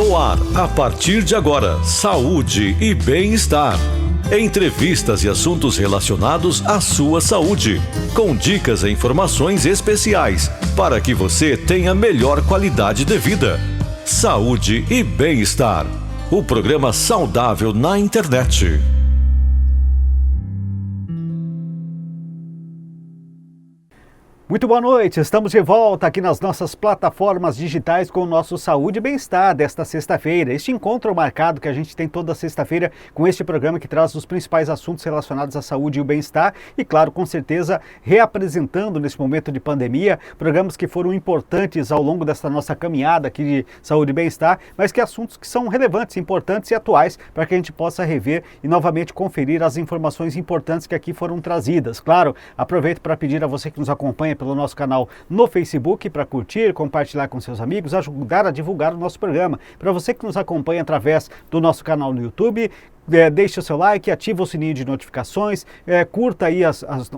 No ar, a partir de agora, saúde e bem-estar. Entrevistas e assuntos relacionados à sua saúde, com dicas e informações especiais para que você tenha melhor qualidade de vida. Saúde e bem-estar. O programa saudável na internet. Muito boa noite, estamos de volta aqui nas nossas plataformas digitais com o nosso Saúde e Bem-Estar desta sexta-feira. Este encontro marcado que a gente tem toda sexta-feira com este programa que traz os principais assuntos relacionados à saúde e o bem-estar e, claro, com certeza, reapresentando nesse momento de pandemia, programas que foram importantes ao longo desta nossa caminhada aqui de saúde e bem-estar, mas que assuntos que são relevantes, importantes e atuais para que a gente possa rever e novamente conferir as informações importantes que aqui foram trazidas. Claro, aproveito para pedir a você que nos acompanha pelo nosso canal no Facebook para curtir, compartilhar com seus amigos, ajudar a divulgar o nosso programa. Para você que nos acompanha através do nosso canal no YouTube, deixe o seu like, ative o sininho de notificações, curta aí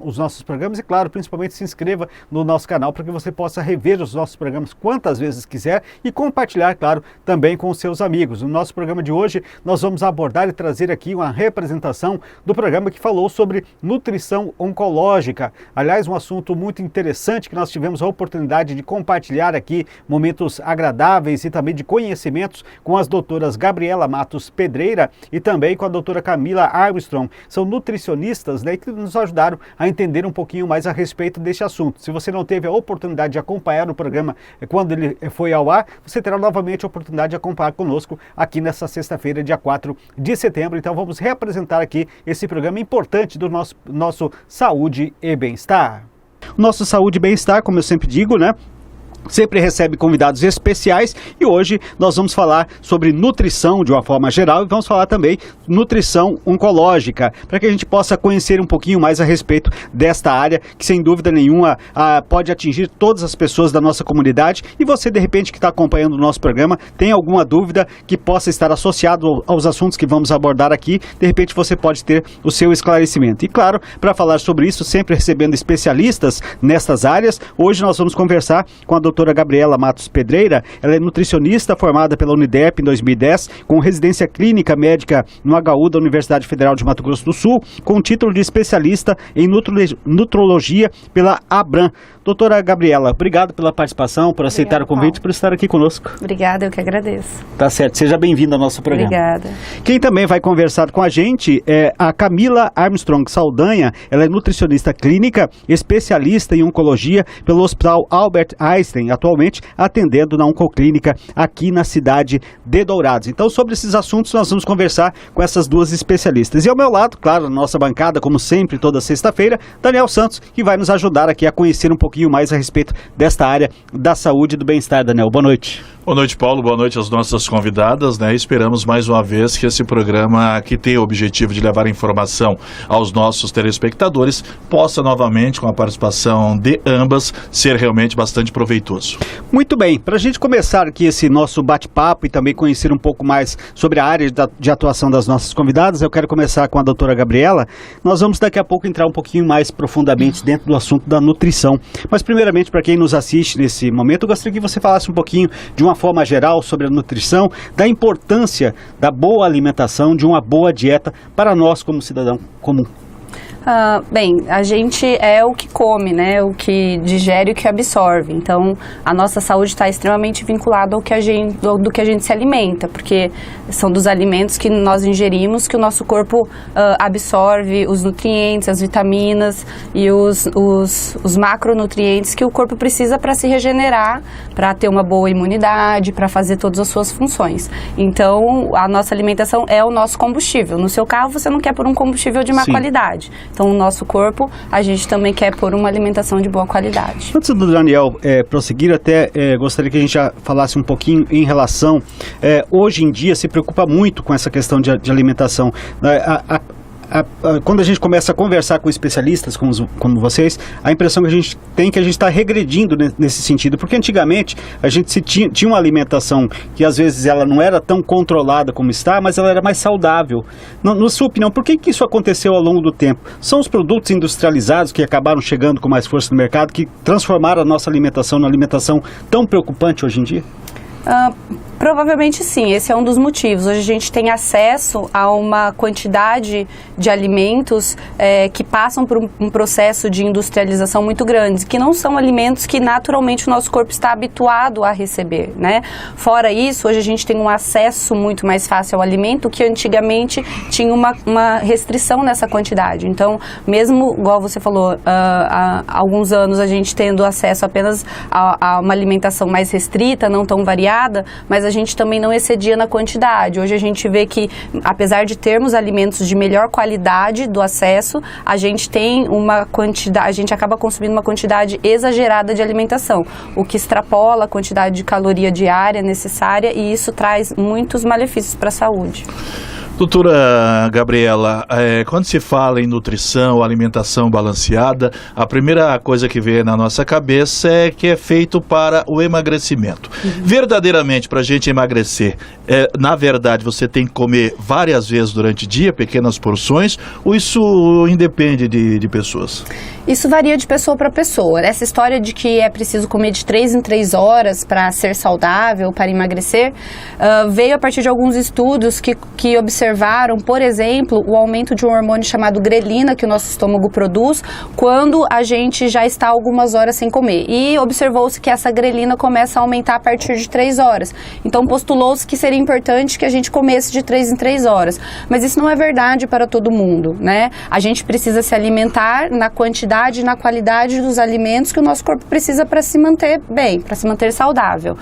os nossos programas e, claro, principalmente se inscreva no nosso canal para que você possa rever os nossos programas quantas vezes quiser e compartilhar, claro, também com os seus amigos. No nosso programa de hoje, nós vamos abordar e trazer aqui uma representação do programa que falou sobre nutrição oncológica. Aliás, um assunto muito interessante que nós tivemos a oportunidade de compartilhar aqui, momentos agradáveis e também de conhecimentos com as doutoras Gabriela Matos Pedreira e também com a doutora Camila Armstrong. São nutricionistas, né, que nos ajudaram a entender um pouquinho mais a respeito deste assunto. Se você não teve a oportunidade de acompanhar o programa quando ele foi ao ar, você terá novamente a oportunidade de acompanhar conosco aqui nessa sexta-feira, dia 4 de setembro. Então vamos reapresentar aqui esse programa importante do nosso Saúde e Bem-Estar. O nosso Saúde e Bem-Estar, como eu sempre digo, né, sempre recebe convidados especiais e hoje nós vamos falar sobre nutrição de uma forma geral e vamos falar também nutrição oncológica, para que a gente possa conhecer um pouquinho mais a respeito desta área que sem dúvida nenhuma pode atingir todas as pessoas da nossa comunidade. E você de repente que está acompanhando o nosso programa tem alguma dúvida que possa estar associado aos assuntos que vamos abordar aqui, de repente você pode ter o seu esclarecimento. E claro, para falar sobre isso, sempre recebendo especialistas nestas áreas, hoje nós vamos conversar com a doutora Gabriela Matos Pedreira. Ela é nutricionista formada pela Unidep em 2010, com residência clínica médica no HU da Universidade Federal de Mato Grosso do Sul, com título de especialista em nutrologia pela Abram. Doutora Gabriela, obrigado pela participação, por aceitar o convite, Paulo, por estar aqui conosco. Obrigada, eu que agradeço. Tá certo, seja bem-vinda ao nosso programa. Obrigada. Quem também vai conversar com a gente é a Camila Armstrong Saldanha. Ela é nutricionista clínica, especialista em oncologia pelo Hospital Albert Einstein, atualmente atendendo na Oncoclínica aqui na cidade de Dourados. Então, sobre esses assuntos, nós vamos conversar com essas duas especialistas. E ao meu lado, claro, na nossa bancada, como sempre, toda sexta-feira, Daniel Santos, que vai nos ajudar aqui a conhecer um pouquinho mais a respeito desta área da saúde e do bem-estar. Daniel, boa noite. Boa noite, Paulo. Boa noite às nossas convidadas, né? Esperamos mais uma vez que esse programa, que tem o objetivo de levar informação aos nossos telespectadores, possa novamente, com a participação de ambas, ser realmente bastante proveitoso. Muito bem. Para a gente começar aqui esse nosso bate-papo e também conhecer um pouco mais sobre a área de atuação das nossas convidadas, eu quero começar com a doutora Gabriela. Nós vamos daqui a pouco entrar um pouquinho mais profundamente dentro do assunto da nutrição. Mas primeiramente, para quem nos assiste nesse momento, eu gostaria que você falasse um pouquinho de uma forma geral sobre a nutrição, da importância da boa alimentação, de uma boa dieta para nós como cidadão comum. Bem, a gente é o que come, né? O que digere e o que absorve. Então, a nossa saúde está extremamente vinculada ao do que a gente se alimenta, porque são dos alimentos que nós ingerimos que o nosso corpo absorve os nutrientes, as vitaminas e os macronutrientes que o corpo precisa para se regenerar, para ter uma boa imunidade, para fazer todas as suas funções. Então, a nossa alimentação é o nosso combustível. No seu carro, você não quer pôr um combustível de má qualidade. Então, o nosso corpo, a gente também quer pôr uma alimentação de boa qualidade. Antes do Daniel prosseguir, até gostaria que a gente já falasse um pouquinho em relação... hoje em dia se preocupa muito com essa questão de alimentação. Quando a gente começa a conversar com especialistas como vocês, a impressão que a gente tem é que a gente está regredindo nesse sentido, porque antigamente a gente tinha uma alimentação que às vezes ela não era tão controlada como está, mas ela era mais saudável. Na sua opinião, por que isso aconteceu ao longo do tempo? São os produtos industrializados que acabaram chegando com mais força no mercado, que transformaram a nossa alimentação numa alimentação tão preocupante hoje em dia? Provavelmente sim, esse é um dos motivos. Hoje a gente tem acesso a uma quantidade de alimentos que passam por um processo de industrialização muito grande, que não são alimentos que naturalmente o nosso corpo está habituado a receber, né? Fora isso, hoje a gente tem um acesso muito mais fácil ao alimento que antigamente tinha uma restrição nessa quantidade. Então, mesmo, igual você falou, há alguns anos a gente tendo acesso apenas a uma alimentação mais restrita, não tão variada, mas a gente também não excedia na quantidade. Hoje a gente vê que, apesar de termos alimentos de melhor qualidade do acesso, a gente tem uma quantidade, a gente acaba consumindo uma quantidade exagerada de alimentação, o que extrapola a quantidade de caloria diária necessária, e isso traz muitos malefícios para a saúde. Doutora Gabriela, quando se fala em nutrição, alimentação balanceada, a primeira coisa que vem na nossa cabeça é que é feito para o emagrecimento. Verdadeiramente, para a gente emagrecer, na verdade, você tem que comer várias vezes durante o dia, pequenas porções, ou isso independe de pessoas? Isso varia de pessoa para pessoa. Essa história de que é preciso comer de 3 em 3 horas para ser saudável, para emagrecer, veio a partir de alguns estudos que observaram, por exemplo, o aumento de um hormônio chamado grelina, que o nosso estômago produz, quando a gente já está algumas horas sem comer. E observou-se que essa grelina começa a aumentar a partir de 3 horas. Então, postulou-se que seria importante que a gente comesse de 3 em 3 horas. Mas isso não é verdade para todo mundo, né? A gente precisa se alimentar na quantidade e na qualidade dos alimentos que o nosso corpo precisa para se manter bem, para se manter saudável.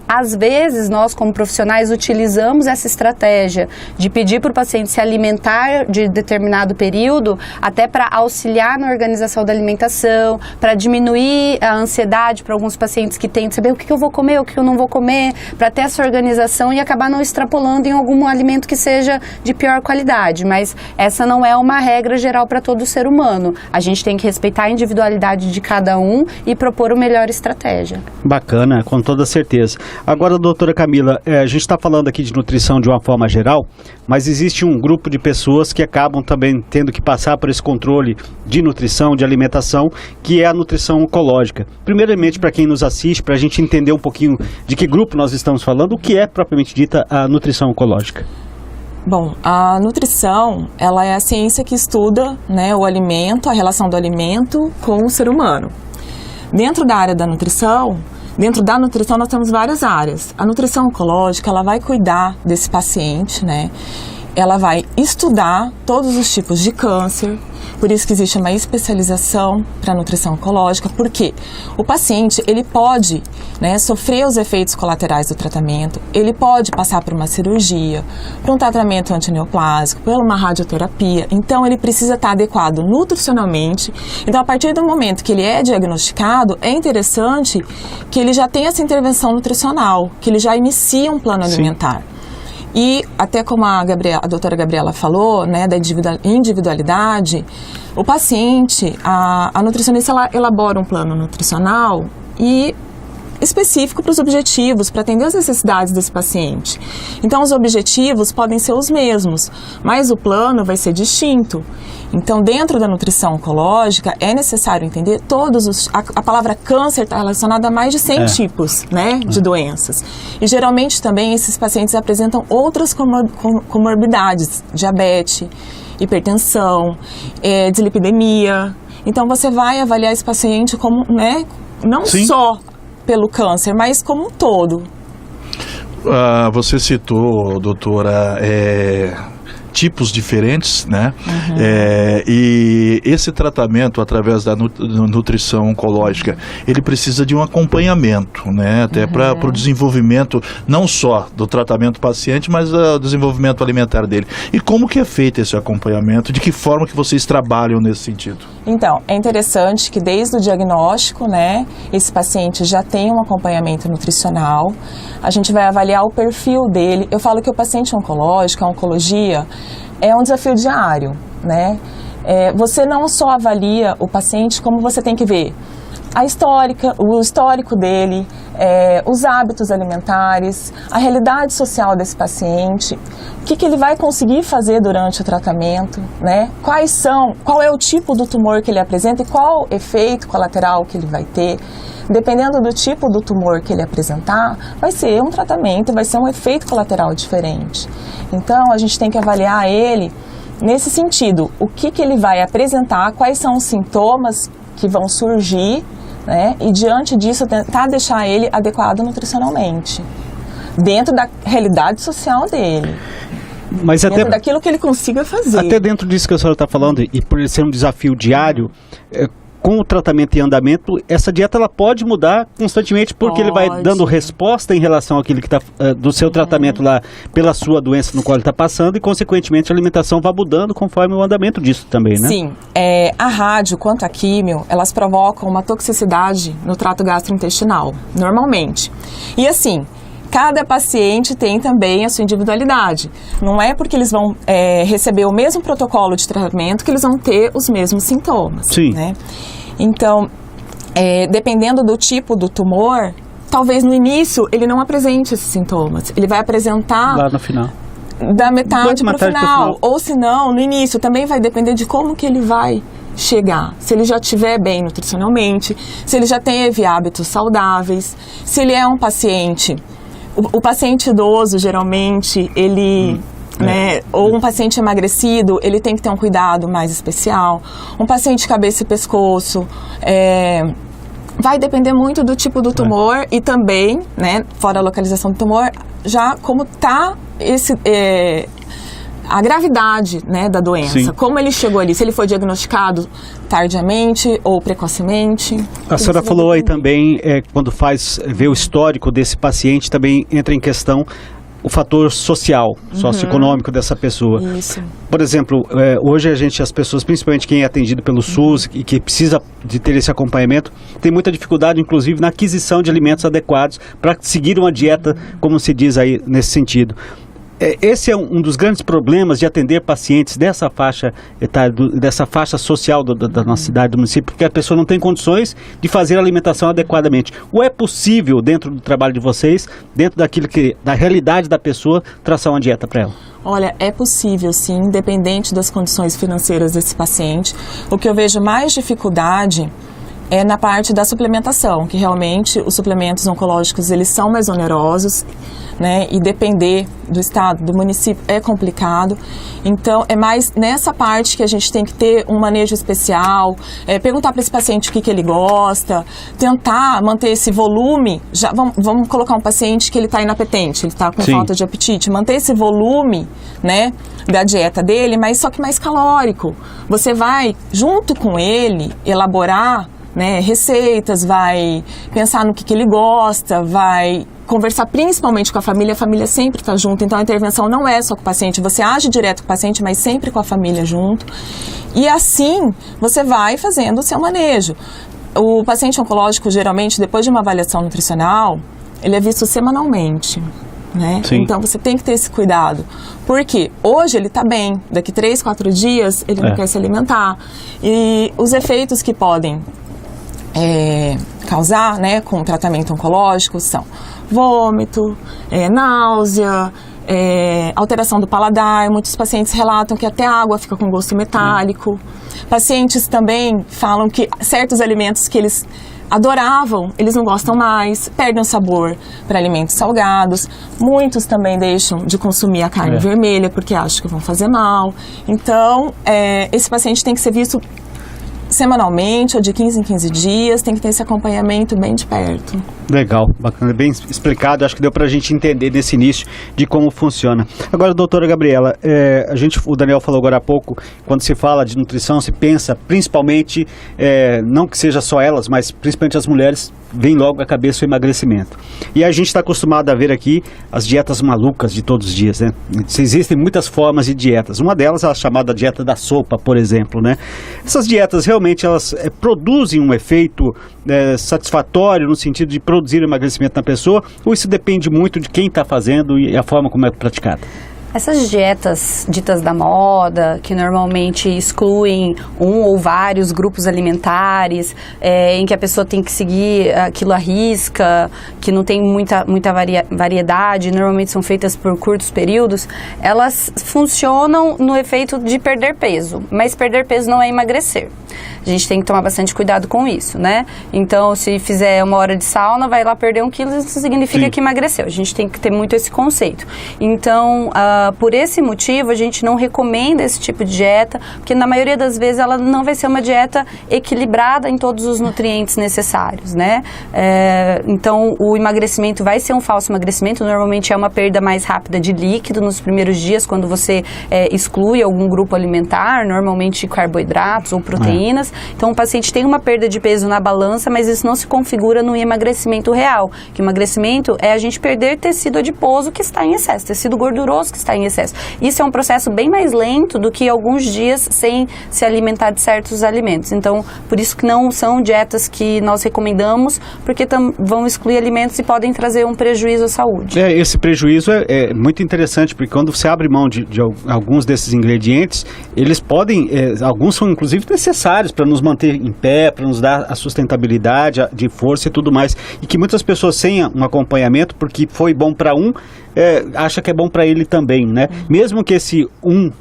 Às vezes, nós como profissionais utilizamos essa estratégia de pedir para o paciente se alimentar de determinado período, até para auxiliar na organização da alimentação, para diminuir a ansiedade para alguns pacientes que têm de saber o que eu vou comer, o que eu não vou comer, para ter essa organização e acabar não extrapolando em algum alimento que seja de pior qualidade. Mas essa não é uma regra geral para todo ser humano. A gente tem que respeitar a individualidade de cada um e propor uma melhor estratégia. Bacana, com toda certeza. Agora, doutora Camila, a gente está falando aqui de nutrição de uma forma geral, mas existe um grupo de pessoas que acabam também tendo que passar por esse controle de nutrição, de alimentação, que é a nutrição oncológica. Primeiramente, para quem nos assiste, para a gente entender um pouquinho de que grupo nós estamos falando, o que é propriamente dita a nutrição oncológica? Bom, a nutrição, ela é a ciência que estuda, né, o alimento, a relação do alimento com o ser humano. Dentro da área da nutrição, nós temos várias áreas. A nutrição oncológica, ela vai cuidar desse paciente, né? Ela vai estudar todos os tipos de câncer, por isso que existe uma especialização para a nutrição oncológica, porque o paciente, ele pode, né, sofrer os efeitos colaterais do tratamento, ele pode passar por uma cirurgia, por um tratamento antineoplásico, por uma radioterapia, então ele precisa estar adequado nutricionalmente. Então, a partir do momento que ele é diagnosticado, é interessante que ele já tenha essa intervenção nutricional, que ele já inicie um plano alimentar. E até como a doutora Gabriela falou, né, da individualidade, o paciente, a nutricionista, ela elabora um plano nutricional e específico para os objetivos, para atender as necessidades desse paciente. Então, os objetivos podem ser os mesmos, mas o plano vai ser distinto. Então, dentro da nutrição oncológica, é necessário entender a palavra câncer está relacionada a mais de 100 tipos, né, de doenças. E, geralmente, também, esses pacientes apresentam outras comorbidades, diabetes, hipertensão, dislipidemia. Então, você vai avaliar esse paciente como, né, não só pelo câncer, mas como um todo. Você citou, doutora, tipos diferentes, né? E esse tratamento através da nutrição oncológica, ele precisa de um acompanhamento, né? Até para o desenvolvimento não só do tratamento do paciente, mas do desenvolvimento alimentar dele. E como que é feito esse acompanhamento? De que forma que vocês trabalham nesse sentido? Então, é interessante que desde o diagnóstico, né, esse paciente já tem um acompanhamento nutricional. A gente vai avaliar o perfil dele. Eu falo que o paciente oncológico, a oncologia, é um desafio diário, né? Você não só avalia o paciente, como você tem que ver o histórico dele, os hábitos alimentares, a realidade social desse paciente, o que ele vai conseguir fazer durante o tratamento, né? Qual é o tipo do tumor que ele apresenta e qual efeito colateral que ele vai ter. dependendo do tipo do tumor que ele apresentar, vai ser um tratamento, vai ser um efeito colateral diferente. Então, a gente tem que avaliar ele nesse sentido, o que ele vai apresentar, quais são os sintomas que vão surgir, né? E diante disso, tentar deixar ele adequado nutricionalmente, dentro da realidade social dele. Mas dentro até daquilo que ele consiga fazer. Até dentro disso que a senhora está falando, e por ser um desafio diário, com o tratamento em andamento, essa dieta ela pode mudar constantemente, porque ele vai dando resposta em relação àquilo que está do seu tratamento lá, pela sua doença no qual ele está passando, e consequentemente a alimentação vai mudando conforme o andamento disso também, né? Sim, a rádio quanto a químio, elas provocam uma toxicidade no trato gastrointestinal, normalmente. E assim, cada paciente tem também a sua individualidade. Não é porque eles vão receber o mesmo protocolo de tratamento que eles vão ter os mesmos sintomas. Sim. Né? Então, dependendo do tipo do tumor, talvez no início ele não apresente esses sintomas. Ele vai apresentar lá no final. Da metade para o final. Ou se não, no início. Também vai depender de como que ele vai chegar, se ele já estiver bem nutricionalmente, se ele já teve hábitos saudáveis, se ele é um paciente... O paciente idoso, geralmente, ele, né, ou um paciente emagrecido, ele tem que ter um cuidado mais especial. Um paciente de cabeça e pescoço, vai depender muito do tipo do tumor e também, né, fora a localização do tumor, já como está a gravidade, né, da doença. Sim. Como ele chegou ali, se ele foi diagnosticado tardiamente ou precocemente. A senhora falou aí também, quando vê o histórico desse paciente, também entra em questão o fator social, socioeconômico dessa pessoa. Isso. Por exemplo, hoje as pessoas, principalmente quem é atendido pelo SUS e que precisa de ter esse acompanhamento, tem muita dificuldade, inclusive, na aquisição de alimentos adequados para seguir uma dieta, como se diz aí nesse sentido. Esse é um dos grandes problemas de atender pacientes dessa faixa etária, dessa faixa social da nossa cidade, do município, porque a pessoa não tem condições de fazer a alimentação adequadamente. Ou é possível, dentro do trabalho de vocês, dentro da realidade da pessoa, traçar uma dieta para ela? Olha, é possível sim, independente das condições financeiras desse paciente. O que eu vejo mais dificuldade é na parte da suplementação, que realmente os suplementos oncológicos eles são mais onerosos, né, e depender do estado, do município é complicado. Então é mais nessa parte que a gente tem que ter um manejo especial, perguntar para esse paciente o que ele gosta, tentar manter esse volume. Já vamos colocar um paciente que ele está inapetente, ele está com falta de apetite, manter esse volume, né, da dieta dele, mas só que mais calórico. Você vai junto com ele elaborar, né, receitas, vai pensar no que ele gosta, vai conversar principalmente com a família sempre está junto, então a intervenção não é só com o paciente, você age direto com o paciente, mas sempre com a família junto, e assim você vai fazendo o seu manejo. O paciente oncológico, geralmente, depois de uma avaliação nutricional, ele é visto semanalmente, né? Então você tem que ter esse cuidado, porque hoje ele está bem, daqui 3, 4 dias ele não quer se alimentar, e os efeitos que podem causar, né, com o tratamento oncológico são vômito, náusea, alteração do paladar. Muitos pacientes relatam que até a água fica com gosto metálico. Pacientes também falam que certos alimentos que eles adoravam, eles não gostam mais, perdem o sabor para alimentos salgados. Muitos também deixam de consumir a carne vermelha porque acham que vão fazer mal. Então, esse paciente tem que ser visto semanalmente ou de 15 em 15 dias, tem que ter esse acompanhamento bem de perto. Legal, bacana, bem explicado, acho que deu pra gente entender desse início de como funciona. Agora, doutora Gabriela, o Daniel falou agora há pouco, quando se fala de nutrição, se pensa principalmente, não que seja só elas, mas principalmente as mulheres, vem logo à cabeça o emagrecimento. E a gente está acostumado a ver aqui as dietas malucas de todos os dias, né? Existem muitas formas de dietas. Uma delas é a chamada dieta da sopa, por exemplo, né? Essas dietas realmente elas produzem um efeito satisfatório no sentido de produzir emagrecimento na pessoa, ou isso depende muito de quem está fazendo e a forma como é praticada? Essas dietas ditas da moda, que normalmente excluem um ou vários grupos alimentares, em que a pessoa tem que seguir aquilo à risca, que não tem muita variedade, normalmente são feitas por curtos períodos, elas funcionam no efeito de perder peso, mas perder peso não é emagrecer. A gente tem que tomar bastante cuidado com isso, né? Então, se fizer 1 hora de sauna, vai lá perder 1 quilo, isso significa que emagreceu. A gente tem que ter muito esse conceito. Então, por esse motivo, a gente não recomenda esse tipo de dieta, porque na maioria das vezes ela não vai ser uma dieta equilibrada em todos os nutrientes necessários, né? Então, o emagrecimento vai ser um falso emagrecimento, normalmente é uma perda mais rápida de líquido nos primeiros dias, quando você exclui algum grupo alimentar, normalmente carboidratos ou proteínas. Então, o paciente tem uma perda de peso na balança, mas isso não se configura no emagrecimento real. Que o emagrecimento é a gente perder tecido adiposo que está em excesso, tecido gorduroso que está em excesso. Isso é um processo bem mais lento do que alguns dias sem se alimentar de certos alimentos. Então, por isso que não são dietas que nós recomendamos, porque vão excluir alimentos e podem trazer um prejuízo à saúde. Esse prejuízo é muito interessante, porque quando você abre mão de alguns desses ingredientes, eles podem, alguns são inclusive necessários para nos manter em pé, para nos dar a sustentabilidade, de força e tudo mais. E que muitas pessoas sem um acompanhamento, porque foi bom para um, acha que é bom para ele também, né? Mesmo que esse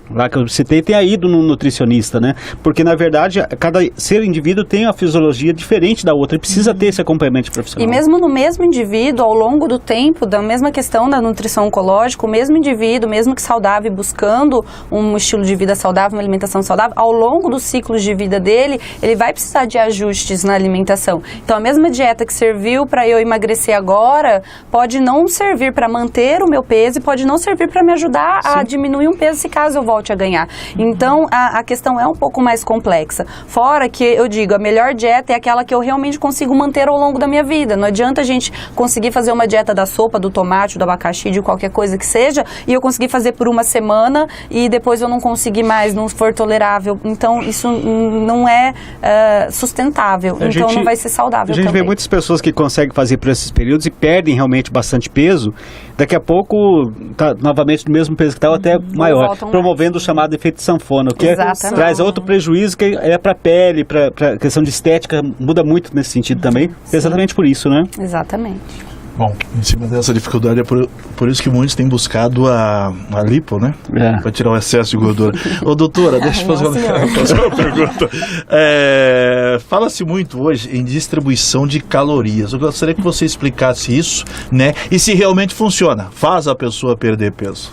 lá que eu citei tenha ido no nutricionista, né? Porque na verdade cada indivíduo tem uma fisiologia diferente da outra e precisa ter esse acompanhamento profissional. E mesmo no mesmo indivíduo, ao longo do tempo, da mesma questão da nutrição oncológica, o mesmo indivíduo, mesmo que saudável, buscando um estilo de vida saudável, uma alimentação saudável, ao longo dos ciclos de vida dele, ele vai precisar de ajustes na alimentação. Então a mesma dieta que serviu para eu emagrecer agora, pode não servir para manter o meu peso e pode não servir para me ajudar a diminuir um peso se caso eu volte a ganhar. Então, a questão é um pouco mais complexa. Fora que, eu digo, a melhor dieta é aquela que eu realmente consigo manter ao longo da minha vida. Não adianta a gente conseguir fazer uma dieta da sopa, do tomate, do abacaxi, de qualquer coisa que seja, e eu conseguir fazer por uma semana e depois eu não conseguir mais, não for tolerável. Então, isso não é sustentável. Então, não vai ser saudável também. A gente vê muitas pessoas que conseguem fazer por esses períodos e perdem realmente bastante peso. Daqui a pouco tá novamente no mesmo peso que estava, até maior, promovendo o chamado efeito sanfona, o que traz outro prejuízo, que é para a pele, para a questão de estética, muda muito nesse sentido também, exatamente por isso, né? Exatamente. Bom, em cima dessa dificuldade, é por isso que muitos têm buscado a lipo, né? Para tirar o excesso de gordura. Ô, doutora, deixa eu fazer uma pergunta. Fala-se muito hoje em distribuição de calorias. Eu gostaria que você explicasse isso, né? E se realmente funciona, faz a pessoa perder peso.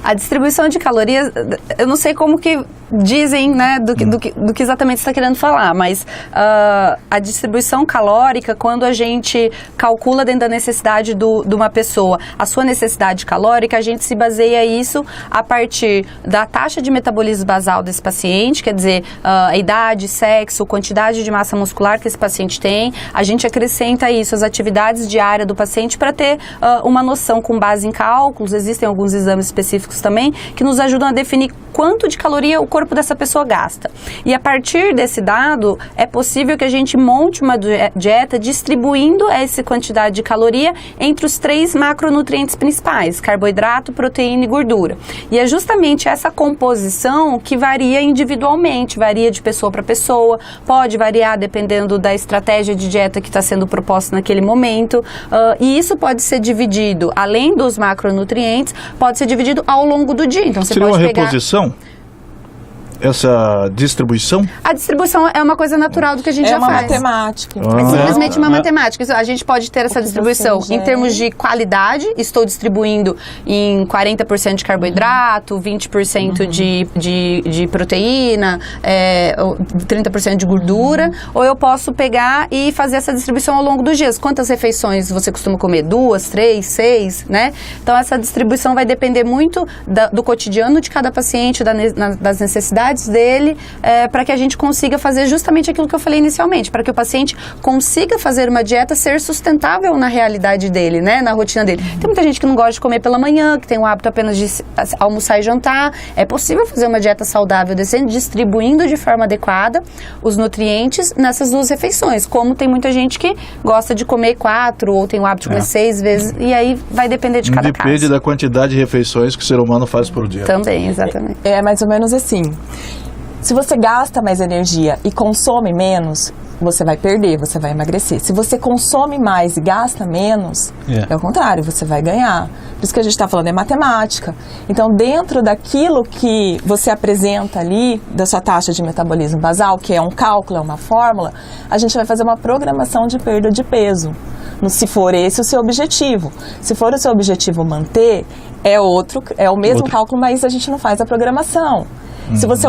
A distribuição de calorias, eu não sei como que dizem, né, do que exatamente você está querendo falar, mas a distribuição calórica, quando a gente calcula dentro da necessidade de uma pessoa, a sua necessidade calórica, a gente se baseia isso a partir da taxa de metabolismo basal desse paciente, quer dizer, a idade, sexo, quantidade de massa muscular que esse paciente tem, a gente acrescenta isso, as atividades diárias do paciente para ter uma noção com base em cálculos. Existem alguns exames específicos também que nos ajudam a definir quanto de caloria o corpo dessa pessoa gasta. E a partir desse dado, é possível que a gente monte uma dieta distribuindo essa quantidade de caloria entre os 3 macronutrientes principais, carboidrato, proteína e gordura. E é justamente essa composição que varia individualmente, varia de pessoa para pessoa, pode variar dependendo da estratégia de dieta que está sendo proposta naquele momento, e isso pode ser dividido, além dos macronutrientes, pode ser dividido ao longo do dia. Então, você seria pode uma reposição? Essa distribuição? A distribuição é uma coisa natural do que a gente já faz. É uma matemática. É simplesmente uma matemática. A gente pode ter essa distribuição em termos de qualidade. Estou distribuindo em 40% de carboidrato, 20% de proteína, 30% de gordura. Ou eu posso pegar e fazer essa distribuição ao longo dos dias. Quantas refeições você costuma comer? 2, 3, 6, né? Então, essa distribuição vai depender muito do cotidiano de cada paciente, das necessidades necessidades dele, para que a gente consiga fazer justamente aquilo que eu falei inicialmente, para que o paciente consiga fazer uma dieta ser sustentável na realidade dele, né, na rotina dele. Tem muita gente que não gosta de comer pela manhã, que tem o hábito apenas de almoçar e jantar. É possível fazer uma dieta saudável, distribuindo de forma adequada os nutrientes nessas 2 refeições, como tem muita gente que gosta de comer 4 ou tem o hábito de comer 6 vezes, e aí vai depender de cada caso. Depende da quantidade de refeições que o ser humano faz por dia. Também, exatamente. É mais ou menos assim. Se você gasta mais energia e consome menos, você vai perder, você vai emagrecer. Se você consome mais e gasta menos, é o contrário, você vai ganhar. Por isso que a gente está falando, é matemática. Então, dentro daquilo que você apresenta ali, da sua taxa de metabolismo basal, que é um cálculo, é uma fórmula, a gente vai fazer uma programação de perda de peso. Se for esse o seu objetivo. Se for o seu objetivo manter, é o mesmo cálculo, mas a gente não faz a programação. Se você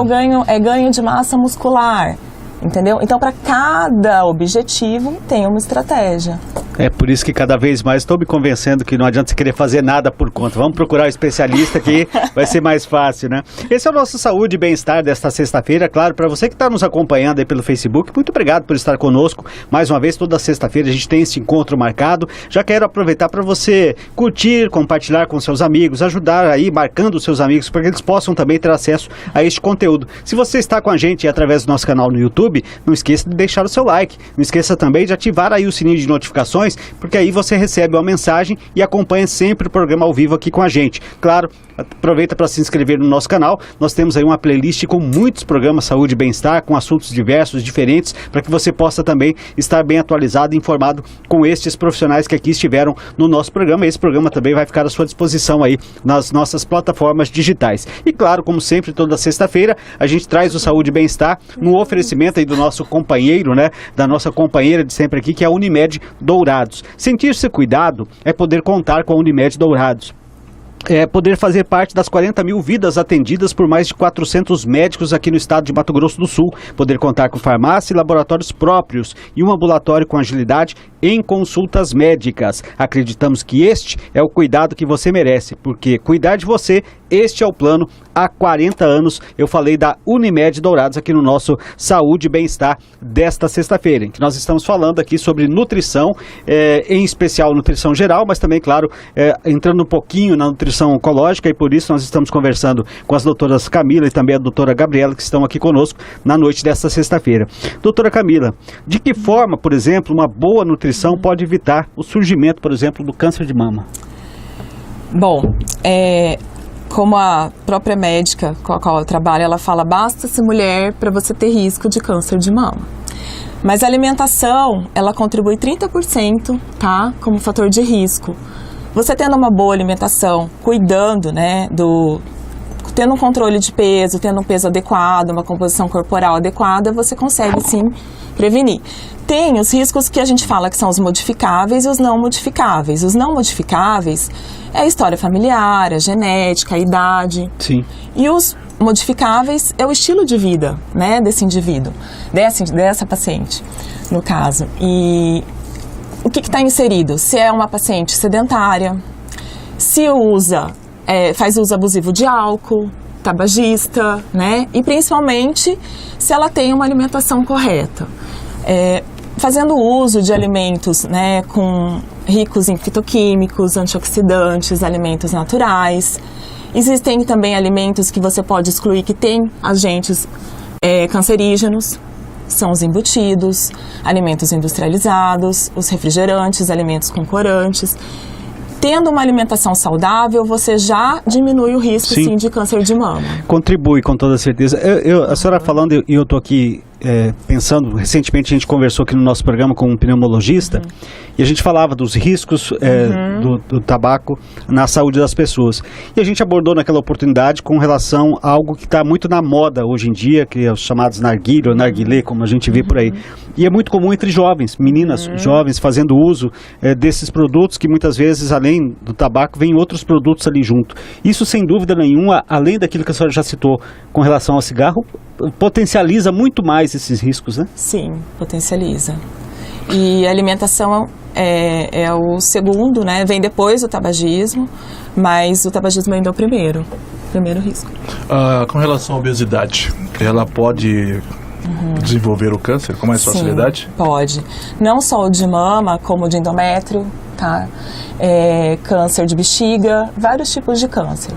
é ganho de massa muscular, entendeu? Então, para cada objetivo, tem uma estratégia. É por isso que cada vez mais estou me convencendo que não adianta você querer fazer nada por conta. Vamos procurar um especialista que vai ser mais fácil, né? Esse é o nosso Saúde e Bem-Estar desta sexta-feira. Claro, para você que está nos acompanhando aí pelo Facebook, muito obrigado por estar conosco. Mais uma vez, toda sexta-feira a gente tem esse encontro marcado. Já quero aproveitar para você curtir, compartilhar com seus amigos, ajudar aí, marcando os seus amigos, para que eles possam também ter acesso a este conteúdo. Se você está com a gente através do nosso canal no YouTube, não esqueça de deixar o seu like. Não esqueça também de ativar aí o sininho de notificações, porque aí você recebe uma mensagem e acompanha sempre o programa ao vivo aqui com a gente. Claro, aproveita para se inscrever no nosso canal. Nós temos aí uma playlist com muitos programas Saúde e Bem-Estar, com assuntos diversos, diferentes, para que você possa também estar bem atualizado e informado com estes profissionais que aqui estiveram no nosso programa. Esse programa também vai ficar à sua disposição aí nas nossas plataformas digitais. E claro, como sempre, toda sexta-feira, a gente traz o Saúde e Bem-Estar no oferecimento aí do nosso companheiro, né, da nossa companheira de sempre aqui, que é a Unimed Dourados. Sentir-se cuidado é poder contar com a Unimed Dourados. É poder fazer parte das 40 mil vidas atendidas por mais de 400 médicos aqui no estado de Mato Grosso do Sul. Poder contar com farmácia e laboratórios próprios e um ambulatório com agilidade em consultas médicas. Acreditamos que este é o cuidado que você merece, porque cuidar de você, este é o plano. Há 40 anos eu falei da Unimed Dourados aqui no nosso Saúde e Bem-Estar desta sexta-feira, em que nós estamos falando aqui sobre nutrição, em especial nutrição geral, mas também, claro, entrando um pouquinho na nutrição oncológica, e por isso nós estamos conversando com as doutoras Camila e também a doutora Gabriela, que estão aqui conosco na noite desta sexta-feira. Doutora Camila, de que forma, por exemplo, uma boa nutrição pode evitar o surgimento, por exemplo, do câncer de mama? Bom, como a própria médica com a qual eu trabalho, ela fala, basta-se mulher para você ter risco de câncer de mama. Mas a alimentação, ela contribui 30%, tá? Como fator de risco. Você tendo uma boa alimentação, cuidando, né, tendo um controle de peso, tendo um peso adequado, uma composição corporal adequada, você consegue sim prevenir. Tem os riscos que a gente fala que são os modificáveis e os não modificáveis. Os não modificáveis é a história familiar, a genética, a idade. Sim. E os modificáveis é o estilo de vida, né, desse indivíduo, dessa paciente, no caso. E o que está inserido? Se é uma paciente sedentária, se faz uso abusivo de álcool, tabagista, né? E principalmente se ela tem uma alimentação correta. Fazendo uso de alimentos, né, ricos em fitoquímicos, antioxidantes, alimentos naturais. Existem também alimentos que você pode excluir que têm agentes cancerígenos. São os embutidos, alimentos industrializados, os refrigerantes, alimentos com corantes. Tendo uma alimentação saudável, você já diminui o risco, sim, de câncer de mama. Contribui, com toda certeza. A senhora falando, e eu estou aqui pensando, recentemente a gente conversou aqui no nosso programa com um pneumologista, e a gente falava dos riscos do tabaco na saúde das pessoas. E a gente abordou naquela oportunidade com relação a algo que está muito na moda hoje em dia, que é os chamados narguilé ou narguilé, como a gente vê por aí. E é muito comum entre jovens, meninas jovens fazendo uso desses produtos, que muitas vezes, além do tabaco, vem outros produtos ali junto. Isso, sem dúvida nenhuma, além daquilo que a senhora já citou com relação ao cigarro, potencializa muito mais esses riscos, né? Sim, potencializa. E a alimentação é o segundo, né? Vem depois do tabagismo, mas o tabagismo ainda é o primeiro. Primeiro risco. Com relação à obesidade, ela pode desenvolver o câncer com mais facilidade? Sim, pode. Não só o de mama, como o de endométrio, tá? Câncer de bexiga, vários tipos de câncer.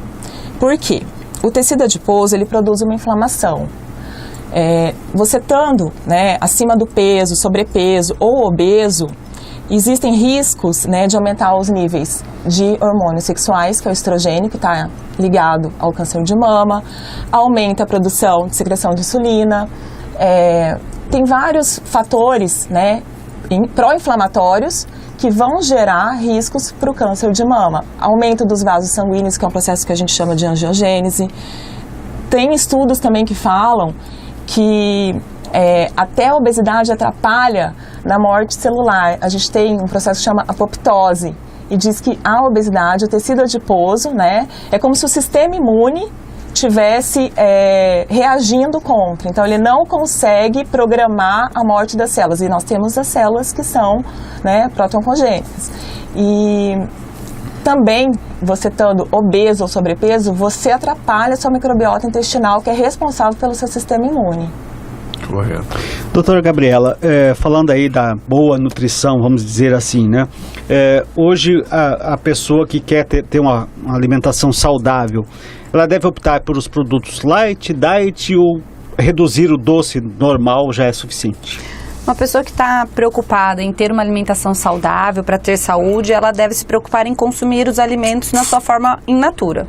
Por quê? O tecido adiposo, ele produz uma inflamação. Você estando, né, acima do peso, sobrepeso ou obeso, existem riscos, né, de aumentar os níveis de hormônios sexuais, que é o estrogênio, que está ligado ao câncer de mama, aumenta a produção de secreção de insulina, tem vários fatores, né, pró-inflamatórios que vão gerar riscos para o câncer de mama. Aumento dos vasos sanguíneos, que é um processo que a gente chama de angiogênese. Tem estudos também que falam que até a obesidade atrapalha na morte celular. A gente tem um processo que chama apoptose e diz que a obesidade, o tecido adiposo, né, é como se o sistema imune estivesse reagindo contra. Então, ele não consegue programar a morte das células. E nós temos as células que são, né, protoncongênitas. E também, você estando obeso ou sobrepeso, você atrapalha a sua microbiota intestinal, que é responsável pelo seu sistema imune. Correto. Doutora Gabriela, falando aí da boa nutrição, vamos dizer assim, né? Hoje, a pessoa que quer ter uma alimentação saudável, ela deve optar por os produtos light, diet, ou reduzir o doce normal já é suficiente? Uma pessoa que está preocupada em ter uma alimentação saudável para ter saúde, ela deve se preocupar em consumir os alimentos na sua forma in natura.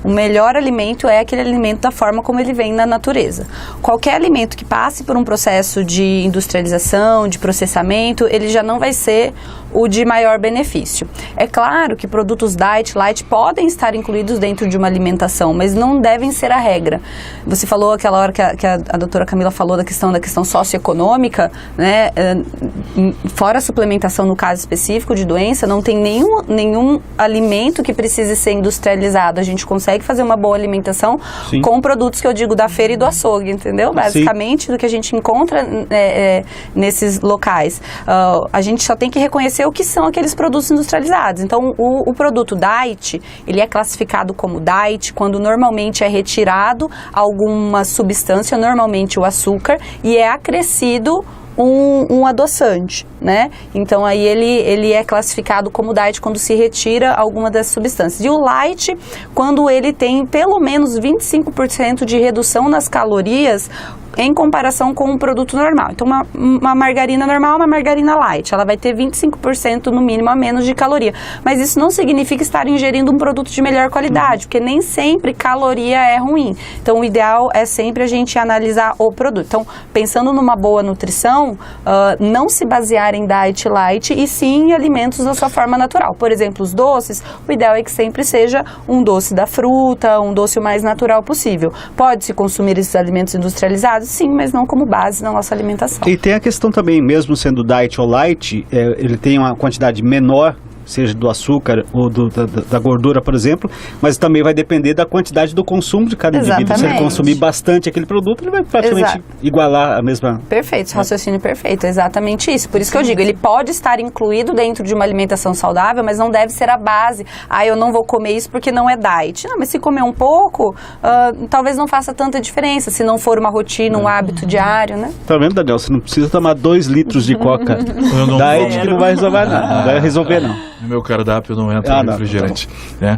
O melhor alimento é aquele alimento da forma como ele vem na natureza. Qualquer alimento que passe por um processo de industrialização, de processamento, ele já não vai ser o de maior benefício. É claro que produtos diet, light podem estar incluídos dentro de uma alimentação, mas não devem ser a regra. Você falou aquela hora que a doutora Camila falou da questão socioeconômica, né? Fora a suplementação no caso específico de doença, não tem nenhum alimento que precise ser industrializado. A gente consegue fazer uma boa alimentação Sim. com produtos que eu digo da feira e do açougue, entendeu? Basicamente, Sim. do que a gente encontra nesses locais. A gente só tem que reconhecer o que são aqueles produtos industrializados. Então, o produto diet, ele é classificado como diet quando normalmente é retirado alguma substância, normalmente o açúcar, e é acrescido um adoçante, né? Então aí ele é classificado como diet quando se retira alguma das substâncias. E o light, quando ele tem pelo menos 25% de redução nas calorias em comparação com um produto normal. Então, uma margarina normal, uma margarina light, ela vai ter 25% no mínimo a menos de caloria. Mas isso não significa estar ingerindo um produto de melhor qualidade, porque nem sempre caloria é ruim. Então, o ideal é sempre a gente analisar o produto. Então, pensando numa boa nutrição, não se basear em diet light e sim em alimentos da sua forma natural. Por exemplo, os doces, o ideal é que sempre seja um doce da fruta, um doce o mais natural possível. Pode-se consumir esses alimentos industrializados? Sim, mas não como base na nossa alimentação. E tem a questão também, mesmo sendo diet ou light, ele tem uma quantidade menor, seja do açúcar ou da gordura, por exemplo, mas também vai depender da quantidade do consumo de cada indivíduo. Se ele consumir bastante aquele produto, ele vai praticamente igualar a mesma... Perfeito, raciocínio perfeito, exatamente isso. Por isso que eu digo, ele pode estar incluído dentro de uma alimentação saudável, mas não deve ser a base. Eu não vou comer isso porque não é diet. Não, mas se comer um pouco, talvez não faça tanta diferença, se não for uma rotina, um hábito diário, né? Tá vendo, Daniel? Você não precisa tomar 2 litros de coca diet que não vai resolver nada. Não vai resolver, não. No meu cardápio não entra refrigerante. Né?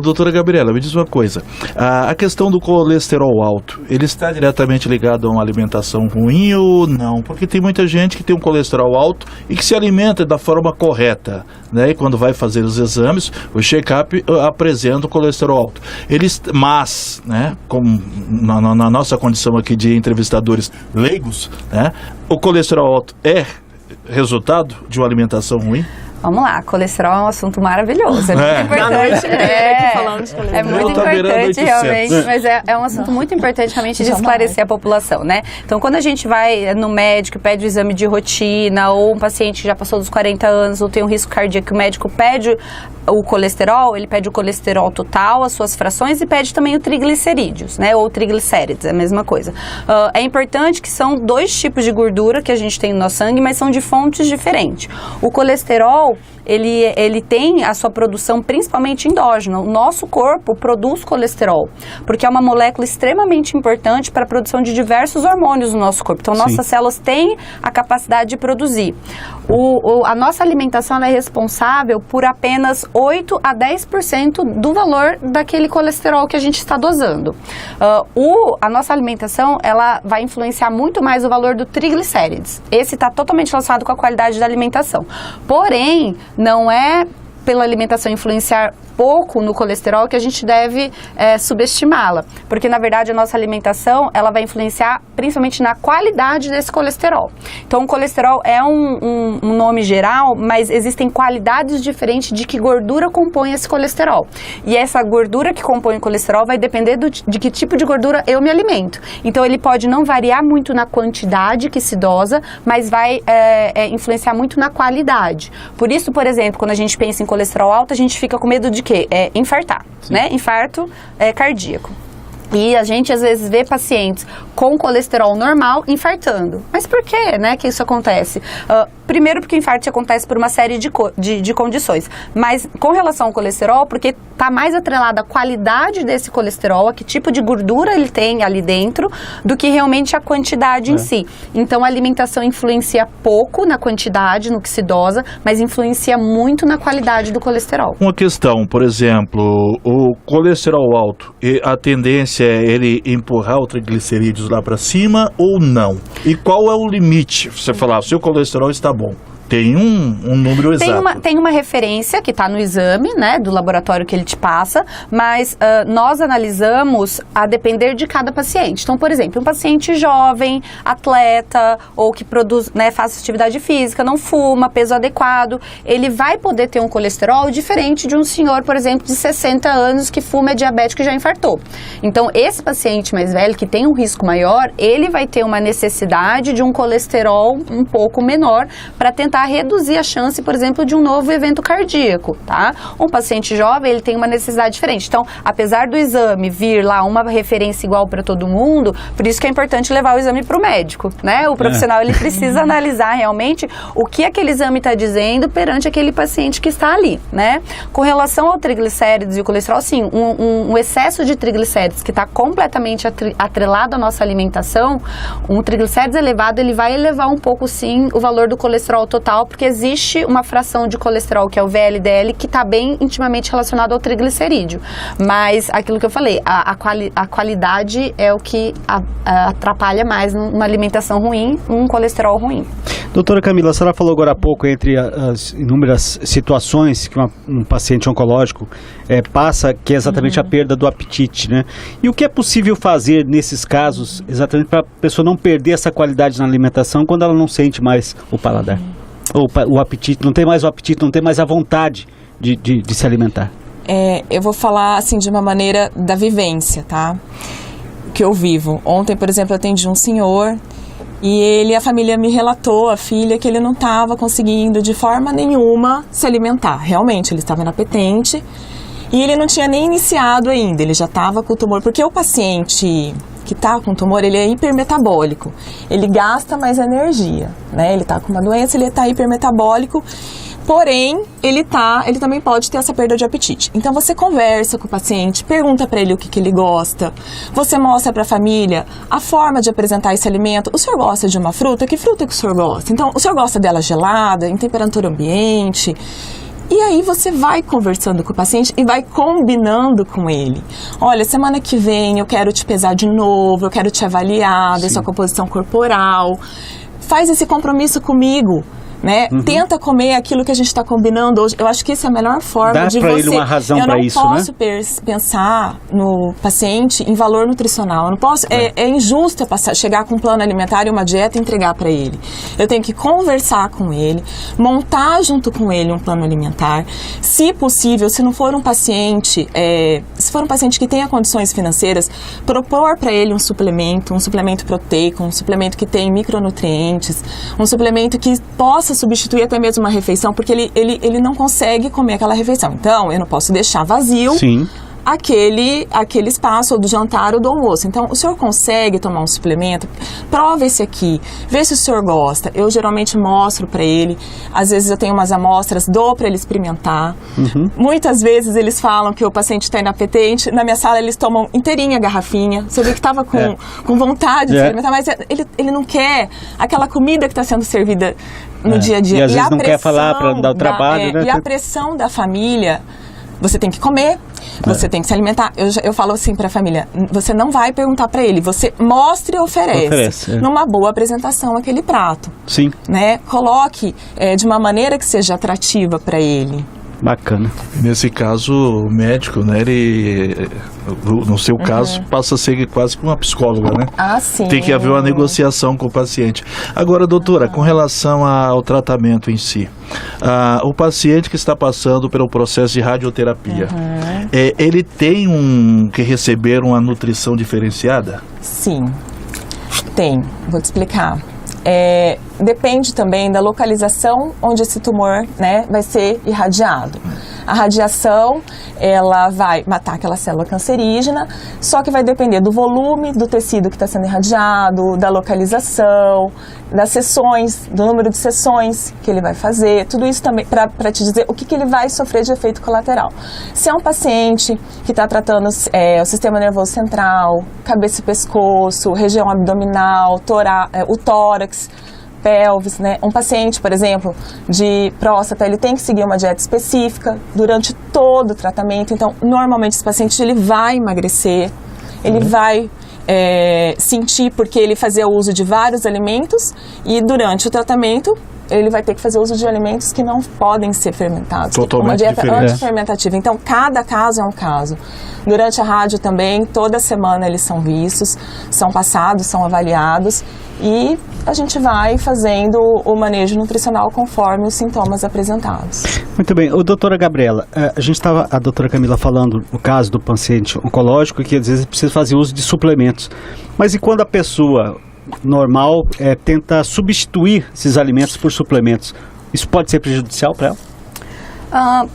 Doutora Gabriela, me diz uma coisa. A questão do colesterol alto, ele está diretamente ligado a uma alimentação ruim ou não? Porque tem muita gente que tem um colesterol alto e que se alimenta da forma correta. Né? E quando vai fazer os exames, o check-up apresenta o colesterol alto. Mas, né, como na nossa condição aqui de entrevistadores leigos, né, o colesterol alto é resultado de uma alimentação ruim? Vamos lá, colesterol é um assunto maravilhoso, é muito importante. É muito importante, realmente, mas é um assunto muito importante realmente de esclarecer a população, né? Então, quando a gente vai no médico, pede o exame de rotina, ou um paciente que já passou dos 40 anos, ou tem um risco cardíaco, o médico pede o colesterol, ele pede o colesterol total, as suas frações, e pede também o triglicerídeos, né? Ou triglicéridos, é a mesma coisa. É importante que são 2 tipos de gordura que a gente tem no nosso sangue, mas são de fontes diferentes. O colesterol, colesterol, ele tem a sua produção principalmente endógena. O nosso corpo produz colesterol, porque é uma molécula extremamente importante para a produção de diversos hormônios no nosso corpo. Então, nossas células têm a capacidade de produzir. A nossa alimentação ela é responsável por apenas 8 a 10% do valor daquele colesterol que a gente está dosando. A nossa alimentação ela vai influenciar muito mais o valor do triglicérides. Esse está totalmente relacionado com a qualidade da alimentação. Porém, não é pela alimentação influenciar pouco no colesterol que a gente deve subestimá-la, porque na verdade a nossa alimentação ela vai influenciar principalmente na qualidade desse colesterol. Então o colesterol é um nome geral, mas existem qualidades diferentes de que gordura compõe esse colesterol, e essa gordura que compõe o colesterol vai depender de que tipo de gordura eu me alimento. Então ele pode não variar muito na quantidade que se dosa, mas vai influenciar muito na qualidade. Por isso, por exemplo, quando a gente pensa em colesterol alto, a gente fica com medo de quê? Infartar, né? Infarto cardíaco. E a gente às vezes vê pacientes com colesterol normal infartando. Mas por quê, né, que isso acontece? Primeiro porque o infarto acontece por uma série de condições. Mas com relação ao colesterol, porque está mais atrelada a qualidade desse colesterol, a que tipo de gordura ele tem ali dentro, do que realmente a quantidade em si. Então a alimentação influencia pouco na quantidade, no que se dosa, mas influencia muito na qualidade do colesterol. Uma questão, por exemplo, o colesterol alto, a tendência é ele empurrar o triglicerídeos lá para cima ou não? E qual é o limite? Você falar, se o colesterol está bom. Tem um número exato. Tem uma referência que está no exame, né, do laboratório que ele te passa, mas nós analisamos a depender de cada paciente. Então, por exemplo, um paciente jovem, atleta, ou que produz, né, faz atividade física, não fuma, peso adequado, ele vai poder ter um colesterol diferente de um senhor, por exemplo, de 60 anos que fuma, é diabético e já infartou. Então, esse paciente mais velho, que tem um risco maior, ele vai ter uma necessidade de um colesterol um pouco menor para tentar reduzir a chance, por exemplo, de um novo evento cardíaco, tá? Um paciente jovem, ele tem uma necessidade diferente. Então, apesar do exame vir lá uma referência igual para todo mundo, por isso que é importante levar o exame para o médico, né? O profissional, ele precisa analisar realmente o que aquele exame está dizendo perante aquele paciente que está ali, né? Com relação ao triglicérides e o colesterol, sim, um excesso de triglicérides que está completamente atrelado à nossa alimentação, um triglicérides elevado, ele vai elevar um pouco, sim, o valor do colesterol total, porque existe uma fração de colesterol, que é o VLDL, que está bem intimamente relacionado ao triglicerídeo. Mas aquilo que eu falei, a qualidade é o que atrapalha mais numa alimentação ruim, um colesterol ruim. Doutora Camila, a senhora falou agora há pouco entre as inúmeras situações que um paciente oncológico passa, que é exatamente a perda do apetite, né? E o que é possível fazer nesses casos, exatamente para a pessoa não perder essa qualidade na alimentação quando ela não sente mais o paladar? Ou o apetite, não tem mais o apetite, não tem mais a vontade de se alimentar? Eu vou falar assim de uma maneira da vivência, tá? Que eu vivo. Ontem, por exemplo, eu atendi um senhor e a família me relatou, a filha, que ele não estava conseguindo de forma nenhuma se alimentar. Realmente, ele estava inapetente e ele não tinha nem iniciado ainda, ele já estava com o tumor, porque o paciente que está com tumor, ele é hipermetabólico, ele gasta mais energia, né? Ele está com uma doença, ele está hipermetabólico, porém, ele também pode ter essa perda de apetite. Então, você conversa com o paciente, pergunta para ele o que ele gosta, você mostra para a família a forma de apresentar esse alimento. O senhor gosta de uma fruta? Que fruta que o senhor gosta? Então, o senhor gosta dela gelada, em temperatura ambiente? E aí você vai conversando com o paciente e vai combinando com ele. Olha, semana que vem eu quero te pesar de novo, eu quero te avaliar da sua composição corporal. Faz esse compromisso comigo, né? Tenta comer aquilo que a gente está combinando hoje. Eu acho que essa é a melhor forma Dá de pra você... ele uma razão para isso, né? Eu não posso pensar no paciente em valor nutricional. Eu não posso... É injusto chegar com um plano alimentar e uma dieta e entregar para ele. Eu tenho que conversar com ele, montar junto com ele um plano alimentar. Se possível, se não for um paciente... se for um paciente que tenha condições financeiras, propor para ele um suplemento proteico, um suplemento que tem micronutrientes, um suplemento que possa substituir até mesmo uma refeição, porque ele não consegue comer aquela refeição. Então, eu não posso deixar vazio aquele espaço ou do jantar ou do almoço. Então, o senhor consegue tomar um suplemento? Prova esse aqui, vê se o senhor gosta. Eu geralmente mostro para ele, às vezes eu tenho umas amostras, dou para ele experimentar. Muitas vezes eles falam que o paciente está inapetente, na minha sala eles tomam inteirinha a garrafinha. Você vê que estava com vontade de experimentar, mas ele não quer aquela comida que está sendo servida no dia a dia. E às vezes não quer falar para não dar o trabalho, né? E a pressão da família, você tem que comer, você tem que se alimentar. Eu falo assim para a família, você não vai perguntar para ele, você mostra e oferece numa boa apresentação aquele prato. Sim. Né? Coloque de uma maneira que seja atrativa para ele. Bacana. Nesse caso, o médico, né, ele, no seu caso, passa a ser quase que uma psicóloga, né? Ah, sim. Tem que haver uma negociação com o paciente. Agora, doutora, com relação ao tratamento em si, o paciente que está passando pelo processo de radioterapia, ele tem que receber uma nutrição diferenciada? Sim, tem. Vou te explicar. Depende também da localização onde esse tumor, né, vai ser irradiado. A radiação, ela vai matar aquela célula cancerígena, só que vai depender do volume do tecido que está sendo irradiado, da localização, das sessões, do número de sessões que ele vai fazer, tudo isso também para te dizer o que ele vai sofrer de efeito colateral. Se é um paciente que está tratando o sistema nervoso central, cabeça e pescoço, região abdominal, o tórax, pelvis, né? Um paciente, por exemplo, de próstata, ele tem que seguir uma dieta específica durante todo o tratamento. Então, normalmente esse paciente ele vai emagrecer, ele vai sentir porque ele fazia uso de vários alimentos e durante o tratamento ele vai ter que fazer uso de alimentos que não podem ser fermentados. Totalmente uma dieta diferente. antifermentativa. Então, cada caso é um caso. Durante a rádio também, toda semana eles são vistos, são passados, são avaliados e a gente vai fazendo o manejo nutricional conforme os sintomas apresentados. Muito bem. Doutora Gabriela, a doutora Camila falando o caso do paciente oncológico que às vezes precisa fazer uso de suplementos. Mas e quando a pessoa normal tenta substituir esses alimentos por suplementos? Isso pode ser prejudicial para ela?